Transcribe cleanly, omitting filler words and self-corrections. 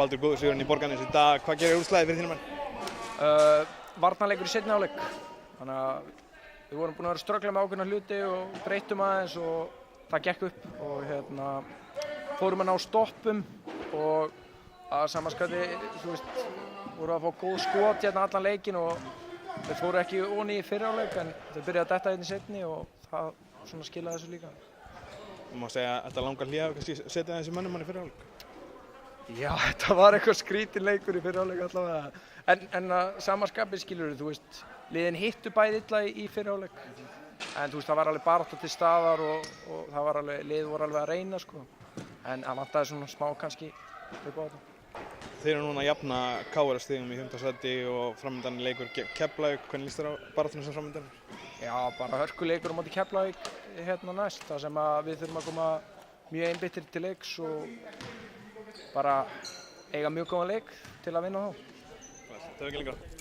Baldur góðsigurinn í Borgarnes í dag. Hvað gerir úrslagið fyrir þínum menn? Varnarleikur í seinni hálfleik. Þannig að við vorum búin að vera að ströggla með ákveðna hluti og breyttum aðeins og það gekk upp og fórum að ná stoppum og að samanskapti, þú veist, voru að fá góð skot allan leikinn og þeir fóru ekki onni í fyrri hálfleik en þeir byrjaði að detta í seinni og það svona skilaði þessu líka. Má segja að þetta langar hlé hafi kannski setið þessi mönnum hann í fyrri hálfleik? Já, þetta var eitthvað skrítin leikur í fyrri hálfleik allavega. En að samanskapi skilurðu, þú veist, liðin hittu bæði illa í fyrri hálfleik. En þú veist, það var alveg barátta til staðar og það var alveg, liðið voru alveg að reyna sko. En það vantaði svona smá kannski upp á þetta. Þeir eru núna að jafna KR-stigum í 5. sæti og framöndan leikur Keflavík. Hvernig líst þér á baráttuna sem framöndan er? Já, bara hörkuleikur á móti Keflavík næst. Það sem að við þurfum að koma mjög einbeittir til leiks og bara eiga mjög góðan leik til að vinna þá. Það er ekki lengra.